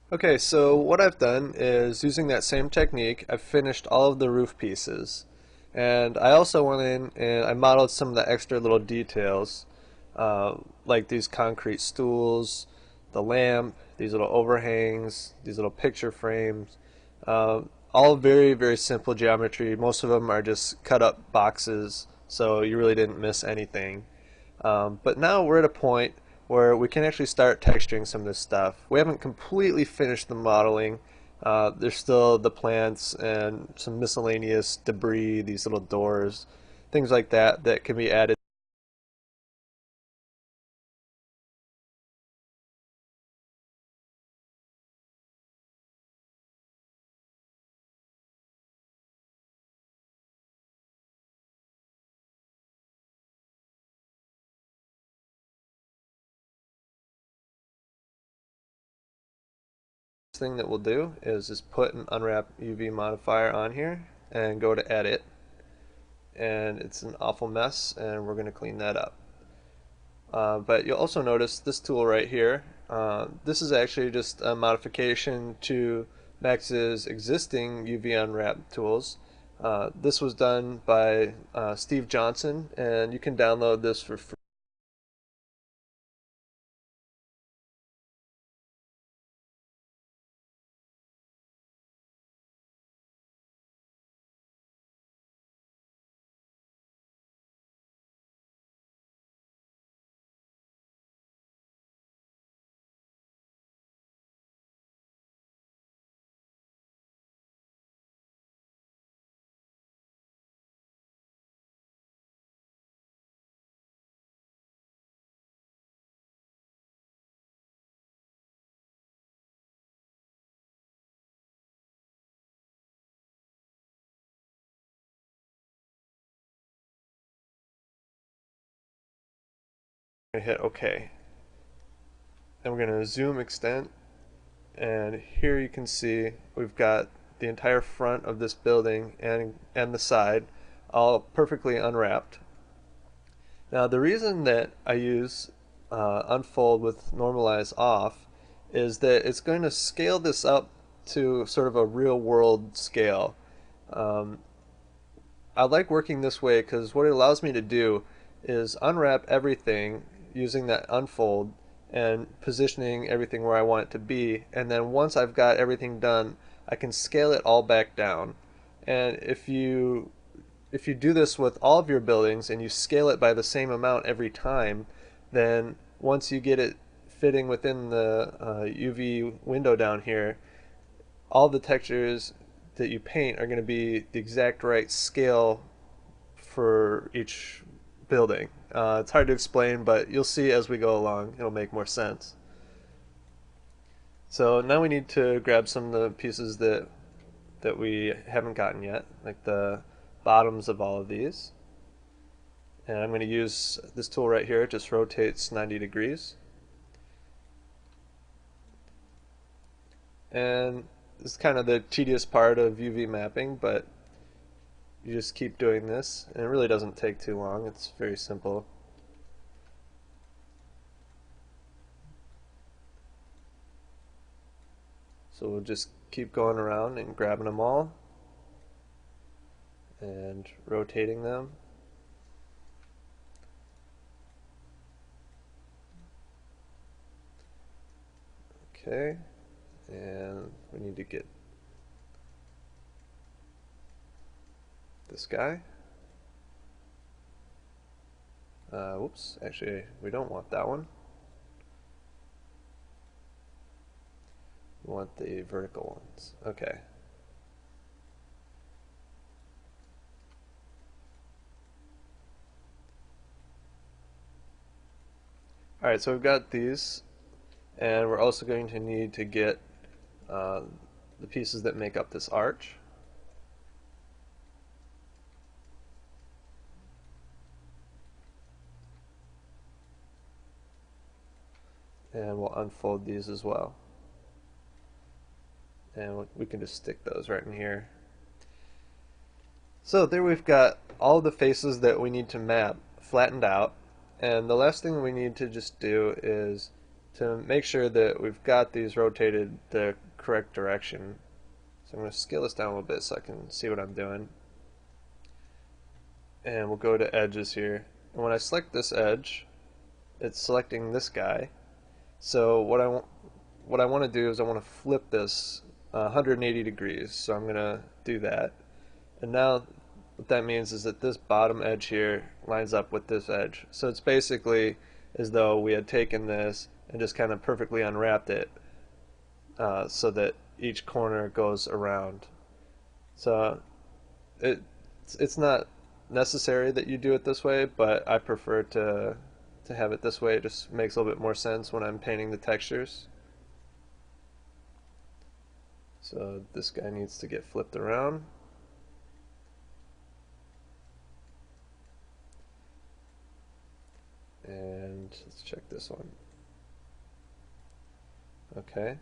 Okay, so what I've done is using that same technique, I've finished all of the roof pieces. And I also went in and I modeled some of the extra little details, like these concrete stools, the lamp, these little overhangs, these little picture frames. All very, very simple geometry. Most of them are just cut up boxes, so you really didn't miss anything. But now we're at a point where we can actually start texturing some of this stuff. We haven't completely finished the modeling. There's still the plants and some miscellaneous debris, these little doors, things like that that can be added. Thing that we'll do is just put an unwrap UV modifier on here and go to edit, and it's an awful mess and we're going to clean that up. But you'll also notice this tool right here. This is actually just a modification to Max's existing UV unwrap tools. This was done by Steve Johnson, and you can download this for free. Hit OK. And we're going to zoom extent, and here you can see we've got the entire front of this building and the side all perfectly unwrapped. Now the reason that I use unfold with normalize off is that it's going to scale this up to sort of a real world scale. Um, I like working this way because what it allows me to do is unwrap everything using that unfold and positioning everything where I want it to be, and then once I've got everything done, I can scale it all back down. And if you do this with all of your buildings and you scale it by the same amount every time, then once you get it fitting within the UV window down here, all the textures that you paint are going to be the exact right scale for each building. It's hard to explain, but you'll see as we go along, it'll make more sense. So now we need to grab some of the pieces that we haven't gotten yet, like the bottoms of all of these. And I'm going to use this tool right here. It just rotates 90 degrees. And this is kind of the tedious part of UV mapping, but you just keep doing this, and it really doesn't take too long. It's very simple. So we'll just keep going around and grabbing them all and rotating them. Okay, and we need to get this guy. Whoops, actually we don't want that one. We want the vertical ones. Okay. Alright, so we've got these, and we're also going to need to get uh, the pieces that make up this arch. And we'll unfold these as well. And we can just stick those right in here. So there we've got all the faces that we need to map flattened out, and the last thing we need to just do is to make sure that we've got these rotated the correct direction. So I'm going to scale this down a little bit so I can see what I'm doing. And we'll go to edges here. And when I select this edge, it's selecting this guy. So what I want to do is I want to flip this 180 degrees. So I'm going to do that. And now what that means is that this bottom edge here lines up with this edge. So it's basically as though we had taken this and just kind of perfectly unwrapped it so that each corner goes around. So it's not necessary that you do it this way, but I prefer to have it this way. It just makes a little bit more sense when I'm painting the textures. So this guy needs to get flipped around. And let's check this one. Okay,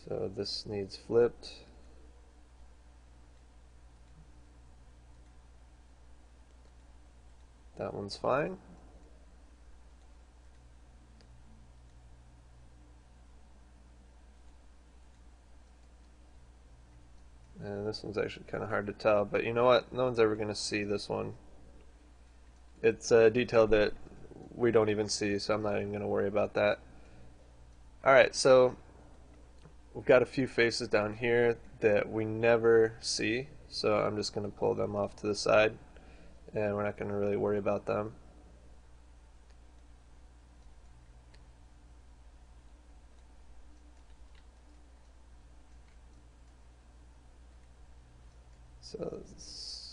so this needs flipped. That one's fine. And this one's actually kind of hard to tell, but you know what? No one's ever going to see this one. It's a detail that we don't even see, so I'm not even going to worry about that. Alright, so we've got a few faces down here that we never see, so I'm just going to pull them off to the side, and we're not going to really worry about them. So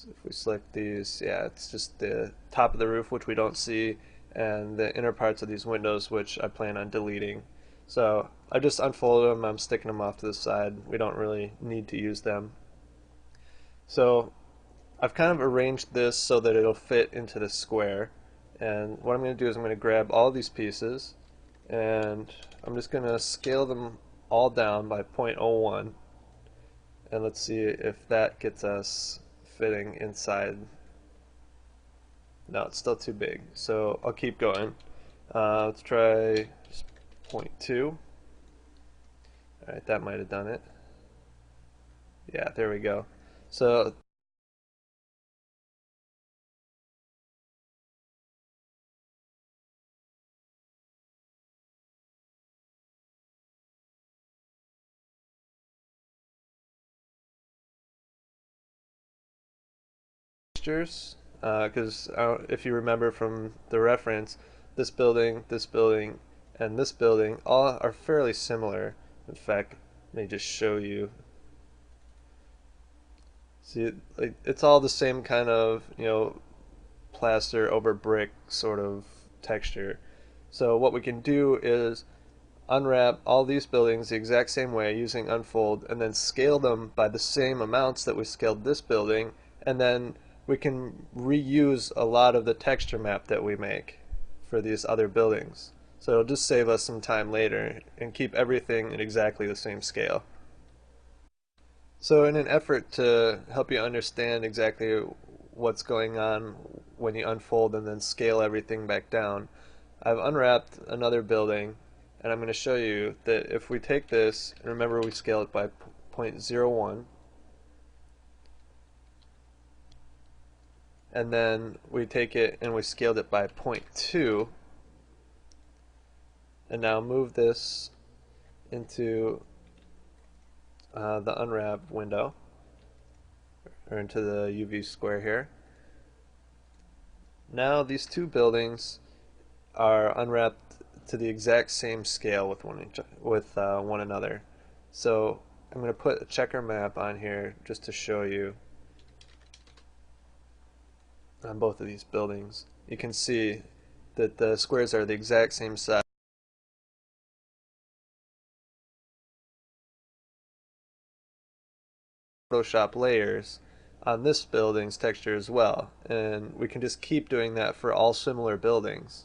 if we select these, yeah, it's just the top of the roof, which we don't see, and the inner parts of these windows, which I plan on deleting. So I just unfolded them, I'm sticking them off to the side. We don't really need to use them. So I've kind of arranged this so that it'll fit into the square. And what I'm going to do is I'm going to grab all these pieces, and I'm just going to scale them all down by 0.01. And let's see if that gets us fitting inside. No, it's still too big, so I'll keep going. Let's try 0.2. Alright, that might have done it. Yeah, there we go. So textures, because if you remember from the reference, this building, and this building all are fairly similar. In fact, let me just show you. See, like it's all the same kind of, plaster over brick sort of texture. So what we can do is unwrap all these buildings the exact same way using unfold, and then scale them by the same amounts that we scaled this building, and then we can reuse a lot of the texture map that we make for these other buildings. So it'll just save us some time later and keep everything at exactly the same scale. So in an effort to help you understand exactly what's going on when you unfold and then scale everything back down, I've unwrapped another building, and I'm going to show you that if we take this, and remember we scale it by 0.01, and then we take it and we scaled it by 0.2, and now move this into the unwrap window, or into the UV square here. Now these two buildings are unwrapped to the exact same scale with one another. So I'm going to put a checker map on here just to show you on both of these buildings. You can see that the squares are the exact same size. Photoshop layers on this building's texture as well, and we can just keep doing that for all similar buildings.